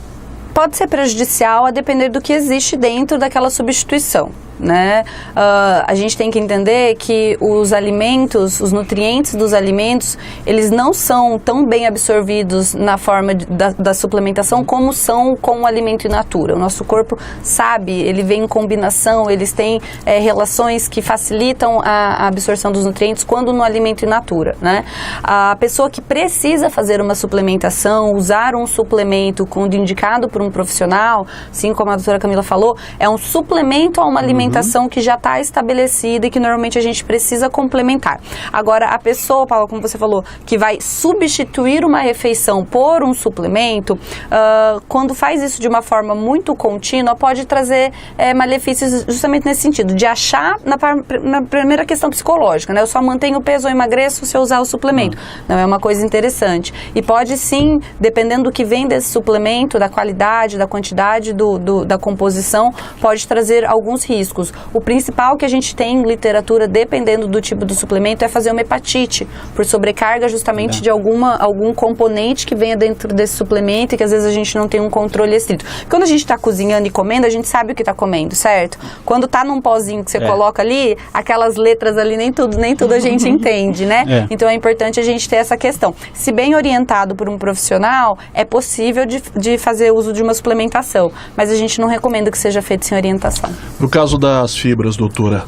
Pode ser prejudicial a depender do que existe dentro daquela substituição, né? A gente tem que entender que os alimentos, os nutrientes dos alimentos, eles não são tão bem absorvidos na forma da suplementação como são com o alimento in natura. O nosso corpo sabe, ele vem em combinação, eles têm relações que facilitam a absorção dos nutrientes quando no alimento in natura, né? A pessoa que precisa fazer uma suplementação, usar um suplemento quando indicado por um profissional, assim como a doutora Camila falou, é um suplemento a uma alimentação que já está estabelecida e que normalmente a gente precisa complementar. Agora, a pessoa, Paula, como você falou, que vai substituir uma refeição por um suplemento, quando faz isso de uma forma muito contínua, pode trazer malefícios justamente nesse sentido, de achar na primeira questão psicológica, né? Eu só mantenho o peso ou emagreço se eu usar o suplemento. Não é uma coisa interessante. E pode sim, dependendo do que vem desse suplemento, da qualidade, da quantidade da composição, pode trazer alguns riscos. O principal que a gente tem em literatura, dependendo do tipo do suplemento, é fazer uma hepatite, por sobrecarga justamente de algum componente que venha dentro desse suplemento e que às vezes a gente não tem um controle estrito. Quando a gente está cozinhando e comendo, a gente sabe o que está comendo, certo? Quando está num pozinho que você coloca ali, aquelas letras ali, nem tudo a gente entende, né? Então é importante a gente ter essa questão. Se bem orientado por um profissional, é possível de fazer uso de uma suplementação, mas a gente não recomenda que seja feito sem orientação. No caso das fibras, doutora,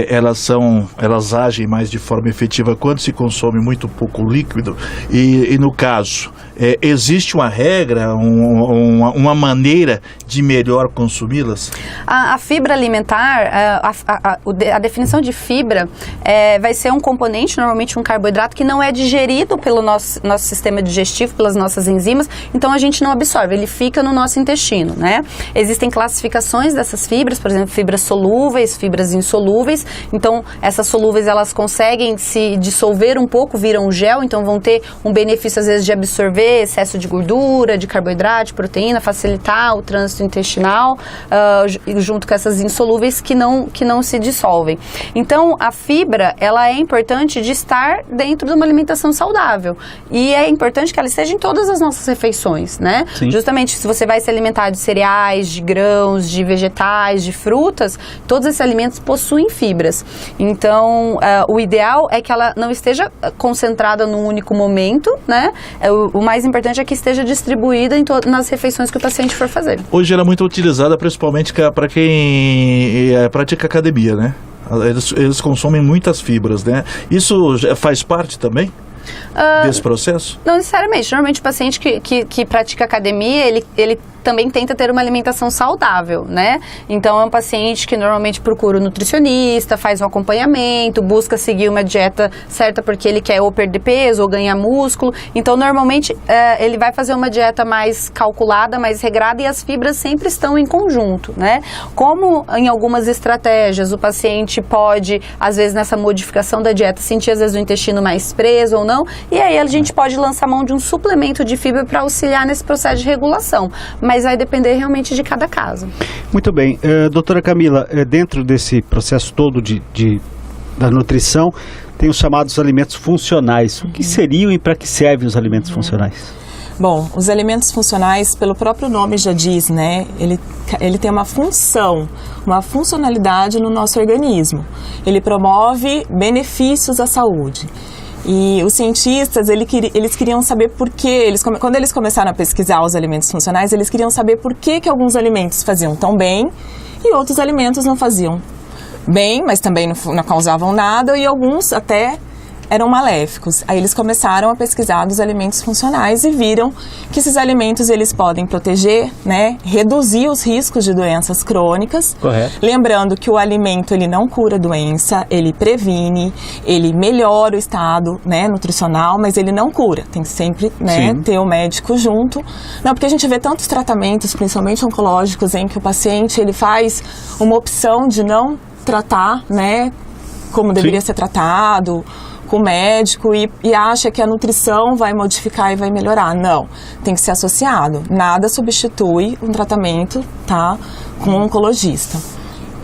elas agem mais de forma efetiva quando se consome muito pouco líquido e no caso, existe uma regra, uma maneira de melhor consumi-las? A fibra alimentar, a definição de fibra vai ser um componente, normalmente um carboidrato, que não é digerido pelo nosso sistema digestivo, pelas nossas enzimas, então a gente não absorve, ele fica no nosso intestino, né? Existem classificações dessas fibras, por exemplo, fibras solúveis, fibras insolúveis, então essas solúveis elas conseguem se dissolver um pouco, viram gel, então vão ter um benefício às vezes de absorver remover excesso de gordura, de carboidrato, de proteína, facilitar o trânsito intestinal, junto com essas insolúveis que não se dissolvem. Então, a fibra, ela é importante de estar dentro de uma alimentação saudável. E é importante que ela esteja em todas as nossas refeições, né? Sim. Justamente, se você vai se alimentar de cereais, de grãos, de vegetais, de frutas, todos esses alimentos possuem fibras. Então, o ideal é que ela não esteja concentrada num único momento, né? O mais importante é que esteja distribuída nas refeições que o paciente for fazer. Hoje ela é muito utilizada principalmente para quem pratica academia, né? Eles consomem muitas fibras, né? Isso faz parte também desse processo? Não necessariamente. Normalmente o paciente que pratica academia, ele também tenta ter uma alimentação saudável, né? Então é um paciente que normalmente procura um nutricionista, faz um acompanhamento, busca seguir uma dieta certa porque ele quer ou perder peso ou ganhar músculo. Então normalmente ele vai fazer uma dieta mais calculada, mais regrada, e as fibras sempre estão em conjunto, né? Como em algumas estratégias o paciente pode, às vezes nessa modificação da dieta, sentir às vezes o intestino mais preso ou não, e aí a gente pode lançar mão de um suplemento de fibra para auxiliar nesse processo de regulação. Mas vai depender realmente de cada caso. Muito bem. Doutora Camila, dentro desse processo todo da nutrição, tem os chamados alimentos funcionais. O que seriam e para que servem os alimentos funcionais? Bom, os alimentos funcionais, pelo próprio nome já diz, né? Ele tem uma função, uma funcionalidade no nosso organismo. Ele promove benefícios à saúde. E os cientistas, eles queriam saber por que, quando eles começaram a pesquisar os alimentos funcionais, eles queriam saber por que alguns alimentos faziam tão bem e outros alimentos não faziam bem, mas também não causavam nada, e alguns até eram maléficos. Aí eles começaram a pesquisar dos alimentos funcionais e viram que esses alimentos eles podem proteger, né, reduzir os riscos de doenças crônicas. Correto. Lembrando que o alimento ele não cura doença, ele previne, ele melhora o estado, né, nutricional, mas ele não cura. Tem que sempre, né, ter o médico junto. Não, porque a gente vê tantos tratamentos, principalmente oncológicos, em que o paciente ele faz uma opção de não tratar, né, como deveria ser tratado com o médico e acha que a nutrição vai modificar e vai melhorar. Não, tem que ser associado. Nada substitui um tratamento, tá, com um oncologista.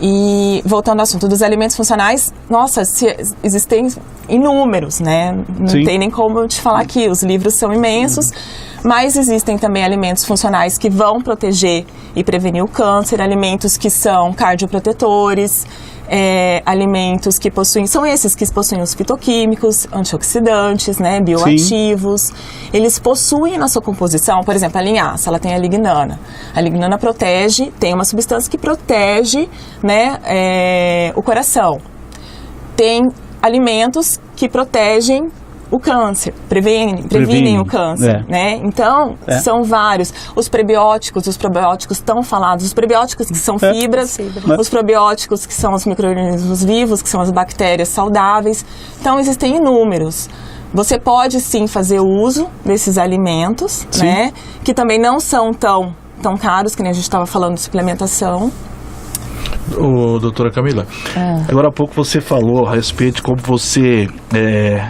E voltando ao assunto dos alimentos funcionais, nossa, existem inúmeros, né? Não tem nem como eu te falar aqui, os livros são imensos, mas existem também alimentos funcionais que vão proteger e prevenir o câncer, alimentos que são cardioprotetores, alimentos que possuem, são esses que possuem os fitoquímicos, antioxidantes, né, bioativos. Eles possuem na sua composição, por exemplo, a linhaça, ela tem a lignana. A lignana protege, tem uma substância que protege, né, o coração. Tem alimentos que protegem o câncer, previnem o câncer, né? Então, são vários. Os probióticos estão falados. Os prebióticos que são fibras, os probióticos que são os micro-organismos vivos, que são as bactérias saudáveis. Então, existem inúmeros. Você pode, sim, fazer uso desses alimentos, né? Que também não são tão caros, que nem a gente estava falando de suplementação. Doutora Camila, agora há pouco você falou a respeito de como você,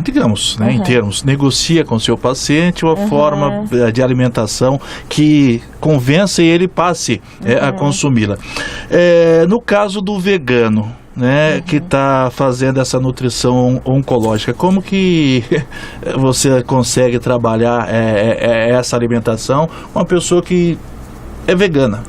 digamos, né, em termos, negocia com o seu paciente uma forma de alimentação que convença e ele passe a consumi-la. No caso do vegano, né, que está fazendo essa nutrição oncológica, como que você consegue trabalhar essa alimentação com uma pessoa que é vegana?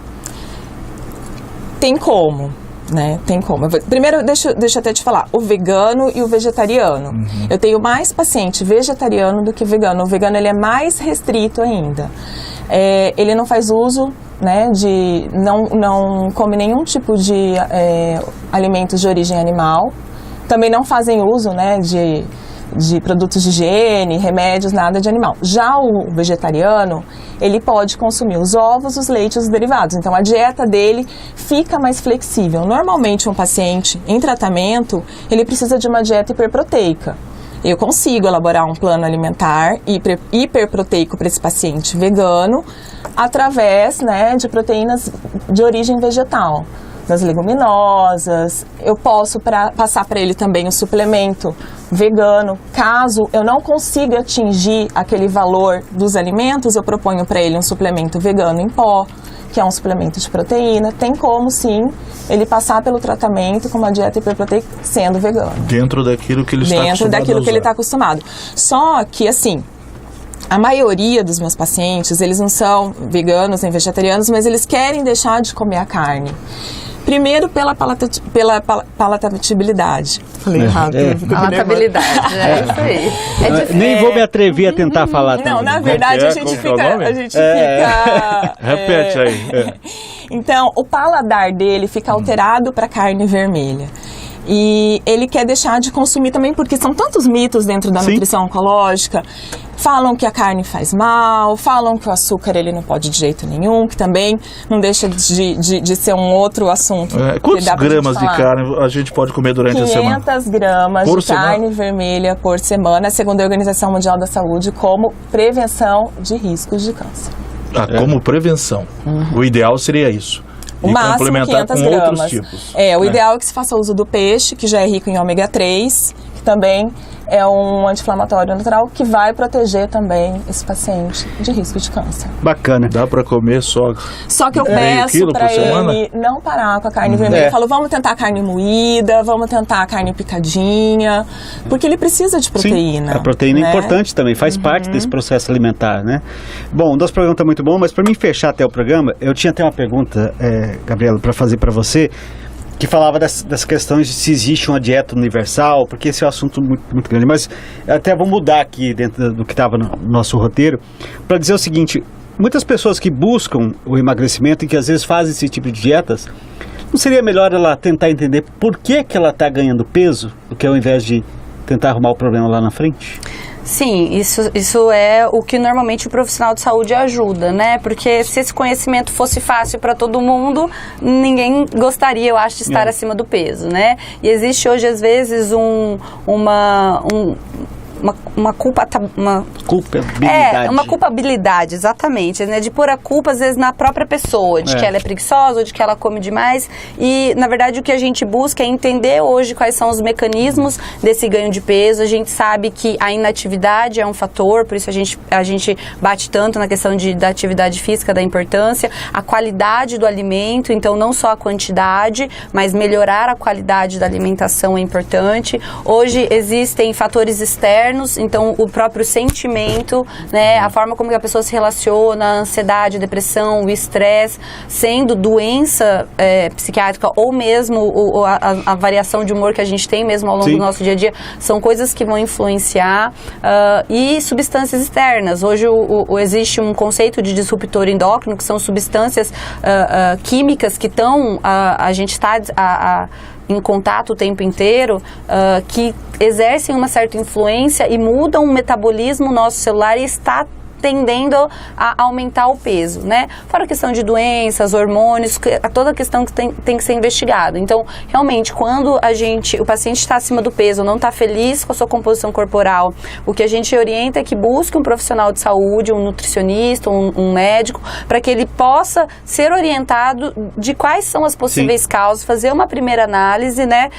Tem como, né? Tem como. Primeiro, deixa eu até te falar, o vegano e o vegetariano. Eu tenho mais paciente vegetariano do que vegano. O vegano, ele é mais restrito ainda. Ele não faz uso, né, não come nenhum tipo de alimentos de origem animal. Também não fazem uso, né, de produtos de higiene, remédios, nada de animal. Já o vegetariano, ele pode consumir os ovos, os leites, os derivados. Então, a dieta dele fica mais flexível. Normalmente, um paciente em tratamento, ele precisa de uma dieta hiperproteica. Eu consigo elaborar um plano alimentar hiperproteico para esse paciente vegano através, né, de proteínas de origem vegetal, das leguminosas. Eu posso passar para ele também o suplemento vegano. Caso eu não consiga atingir aquele valor dos alimentos, eu proponho para ele um suplemento vegano em pó, que é um suplemento de proteína. Tem como, sim, ele passar pelo tratamento com uma dieta hiperproteica sendo vegano. Dentro daquilo que ele está acostumado Dentro daquilo a que ele usar. está acostumado. Só que, assim, a maioria dos meus pacientes, eles não são veganos nem vegetarianos, mas eles querem deixar de comer a carne. Primeiro, pela palatabilidade. Falei errado. Palatabilidade, é isso aí. É difícil. Nem vou me atrever a tentar falar Não, também. na verdade, a gente Como que é o fica... nome? A gente fica Repete aí. Então, o paladar dele fica alterado para carne vermelha. E ele quer deixar de consumir também, porque são tantos mitos dentro da Sim. nutrição oncológica. Falam que a carne faz mal, falam que o açúcar ele não pode de jeito nenhum, que também não deixa de ser um outro assunto. Quantos Dá pra gente gramas de falar. carne a gente pode comer durante a semana? 500 gramas Por de semana? carne vermelha por semana, segundo a Organização Mundial da Saúde, como prevenção de riscos de câncer. Como prevenção. O ideal seria isso. O E máximo complementar 500 com gramas. outros tipos. O ideal é que se faça uso do peixe, que já é rico em ômega 3, que também é um anti-inflamatório natural que vai proteger também esse paciente de risco de câncer. Bacana. Dá pra comer só. Só que eu Meio peço quilo pra por semana? ele não parar com a carne vermelha. Eu falo, vamos tentar carne moída, vamos tentar carne picadinha, porque ele precisa de proteína. Sim, a proteína né? é importante também, faz parte desse processo alimentar, né? Bom, o nosso programa está muito bom, mas para mim fechar até o programa, eu tinha até uma pergunta, Gabriela, para fazer para você, que falava das questões de se existe uma dieta universal, porque esse é um assunto muito, muito grande. Mas até vou mudar aqui dentro do que estava no nosso roteiro, para dizer o seguinte: muitas pessoas que buscam o emagrecimento e que às vezes fazem esse tipo de dietas, não seria melhor ela tentar entender por que ela está ganhando peso, do que ao invés de tentar arrumar o problema lá na frente? Sim, isso é o que normalmente o profissional de saúde ajuda, né? Porque se esse conhecimento fosse fácil para todo mundo, ninguém gostaria, eu acho, de estar acima do peso, né? E existe hoje, às vezes, uma culpabilidade. Uma culpabilidade, exatamente, né? De pôr a culpa, às vezes, na própria pessoa, de que ela é preguiçosa, ou de que ela come demais. E, na verdade, o que a gente busca é entender hoje quais são os mecanismos desse ganho de peso. A gente sabe que a inatividade é um fator, por isso a gente bate tanto na questão da atividade física, da importância, a qualidade do alimento, então não só a quantidade, mas melhorar a qualidade da alimentação é importante. Hoje existem fatores externos, então o próprio sentimento, né, a forma como que a pessoa se relaciona, a ansiedade, a depressão, o estresse, sendo doença psiquiátrica ou mesmo a variação de humor que a gente tem mesmo ao longo do nosso dia a dia, são coisas que vão influenciar, e substâncias externas. Hoje existe um conceito de disruptor endócrino, que são substâncias químicas que a gente está em contato o tempo inteiro, que exercem uma certa influência e mudam o metabolismo nosso celular e está tendendo a aumentar o peso, né? Fora a questão de doenças, hormônios, toda a questão que tem que ser investigada. Então, realmente, quando o paciente está acima do peso, não está feliz com a sua composição corporal, o que a gente orienta é que busque um profissional de saúde, um nutricionista, um médico, para que ele possa ser orientado de quais são as possíveis causas, fazer uma primeira análise, né?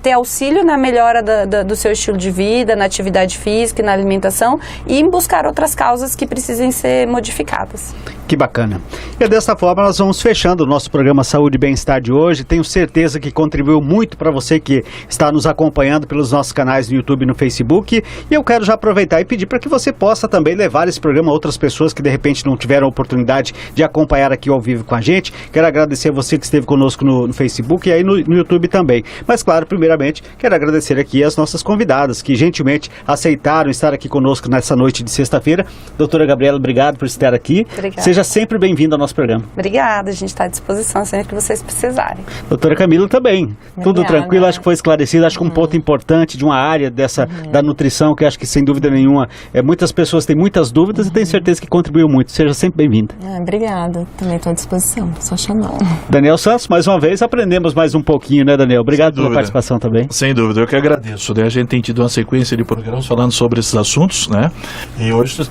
Ter auxílio na melhora do seu estilo de vida, na atividade física e na alimentação, e buscar outras causas que precisem ser modificadas. Que bacana. E dessa forma nós vamos fechando o nosso programa Saúde e Bem-Estar de hoje. Tenho certeza que contribuiu muito para você que está nos acompanhando pelos nossos canais no YouTube e no Facebook. E eu quero já aproveitar e pedir para que você possa também levar esse programa a outras pessoas que de repente não tiveram a oportunidade de acompanhar aqui ao vivo com a gente. Quero agradecer a você que esteve conosco no Facebook e aí no YouTube também. Mas claro, primeiramente, quero agradecer aqui as nossas convidadas que gentilmente aceitaram estar aqui conosco nessa noite de sexta-feira. Doutora Gabriela, obrigado por estar aqui. Obrigada. Seja sempre bem-vindo ao nosso programa. Obrigada, a gente está à disposição sempre que vocês precisarem. Doutora Camila também. Tudo tranquilo, acho que foi esclarecido, acho que um ponto importante de uma área da nutrição, que acho que sem dúvida nenhuma, muitas pessoas têm muitas dúvidas e tenho certeza que contribuiu muito. Seja sempre bem-vinda. Obrigada, também estou à disposição, só chamar. Daniel Santos, mais uma vez, aprendemos mais um pouquinho, né, Daniel? Obrigado pela participação também. Sem dúvida, eu que agradeço, né? A gente tem tido uma sequência de programas falando sobre esses assuntos, né? E hoje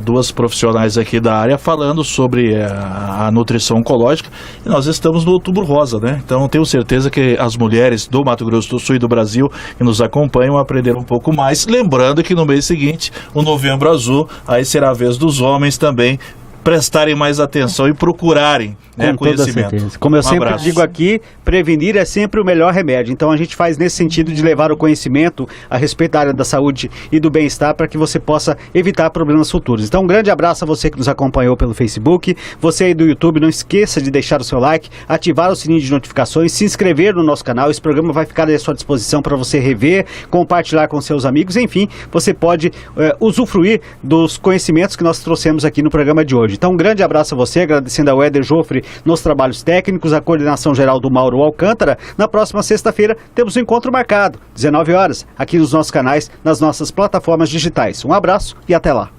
duas profissionais aqui da área falando sobre a nutrição oncológica, e nós estamos no Outubro Rosa, né? Então tenho certeza que as mulheres do Mato Grosso do Sul e do Brasil que nos acompanham aprenderam um pouco mais, lembrando que no mês seguinte, o Novembro Azul, aí será a vez dos homens também prestarem mais atenção e procurarem, né, conhecimento. Como eu sempre digo aqui, prevenir é sempre o melhor remédio. Então a gente faz nesse sentido de levar o conhecimento a respeito da área da saúde e do bem-estar para que você possa evitar problemas futuros. Então um grande abraço a você que nos acompanhou pelo Facebook, você aí do YouTube, não esqueça de deixar o seu like, ativar o sininho de notificações, se inscrever no nosso canal. Esse programa vai ficar à sua disposição para você rever, compartilhar com seus amigos, enfim, você pode usufruir dos conhecimentos que nós trouxemos aqui no programa de hoje. Então um grande abraço a você, agradecendo ao Éder Joffre nos trabalhos técnicos, a coordenação geral do Mauro Alcântara. Na próxima sexta-feira temos um encontro marcado, 19 horas, aqui nos nossos canais, nas nossas plataformas digitais. Um abraço e até lá.